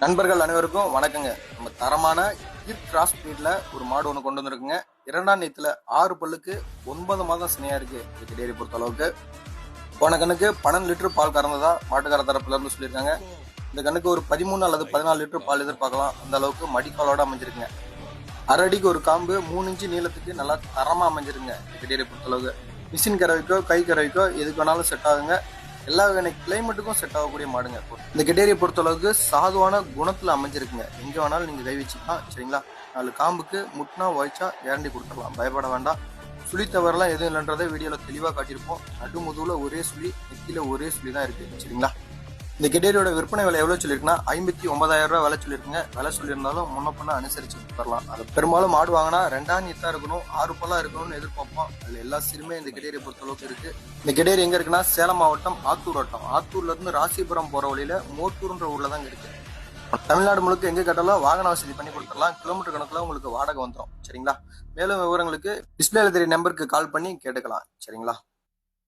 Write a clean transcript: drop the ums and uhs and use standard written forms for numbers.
நண்பர்கள் அனைவருக்கும் வணக்கங்க. நம்ம தரமான கீர் கிராஸ் ஸ்பீட்ல ஒரு மாடு ஒன்று கொண்டு வந்திருக்குங்க. இரண்டாம் நீத்துல 6 பல்லுக்கு 9 மாதம் சினையா இருக்கு. இந்த டேரி பொறுத்த அளவுக்கு போன கண்ணுக்கு 12 லிட்டர் பால் கறந்ததா மாட்டுக்கார தரப்புல இருந்து சொல்லியிருக்காங்க. இந்த கண்ணுக்கு ஒரு 13 அல்லது 14 லிட்டர் பால் எதிர்பார்க்கலாம். அந்த அளவுக்கு மடிக்காலோட அமைஞ்சிருக்குங்க. அரடிக்கு ஒரு காம்பு 3 இன்ச்சு நீளத்துக்கு நல்லா தரமா அமைஞ்சிருங்க. இந்த டேரி பொறுத்த அளவுக்கு மிஷின் கறவைக்கோ கை கறவைக்கோ எதுக்கு வேணாலும் செட் ஆகுங்க. எல்லா வகையான கிளைமேட்டுக்கும் செட் ஆகக்கூடிய மாடுங்க. இந்த கெடேரியை பொறுத்த அளவுக்கு சாதுவான குணத்துல அமைஞ்சிருக்குங்க. எங்க வேணாலும் நீங்க கை வச்சுக்கலாம். சரிங்களா? 4 காம்புக்கு முட்னா வாய்ச்சா கேரண்டி கொடுத்துடலாம். பயப்பட வேண்டாம். சுழி தவறெல்லாம் எதுவும் இல்லைன்றதை வீடியோல தெளிவா காட்டியிருப்போம். நடுமுதுவுல ஒரே சுழி, நெத்தியில ஒரே சுழி தான் இருக்கு. சரிங்களா? இந்த கெடேரியோட விற்பனை விலை எவ்வளவு சொல்லியிருக்குன்னா 59,000 ரூபாய் விலை சொல்லியிருக்குங்க. விலை சொல்லியிருந்தாலும் முன்ன பண்ண அனுசரிச்சு தரலாம். அது பெரும்பாலும் மாடு வாங்கினா 2 ஈத்தா இருக்கணும், 6 பல்லா இருக்கணும்னு எதிர்பார்ப்போம். அதுல எல்லா சிறுமே இந்த கெடேரியை பொறுத்த அளவுக்கு இருக்கு. இந்த கெடேரி எங்க இருக்குன்னா சேலம் மாவட்டம் ஆத்தூர் வட்டம். ஆத்தூர்ல இருந்து ராசிபுரம் போற வழியில மோத்தூர்ன்ற ஊர்ல தான் இருக்கு. தமிழ்நாடு முழுக்க எங்க கேட்டாலும் வாகன வசதி பண்ணி கொடுத்துடலாம். கிலோமீட்டர் கணக்குல உங்களுக்கு வாடகை வந்துடும். சரிங்களா? மேலும் விவரங்களுக்கு டிஸ்பிளேல தெரிய நம்பருக்கு கால் பண்ணி கேட்டுக்கலாம். சரிங்களா?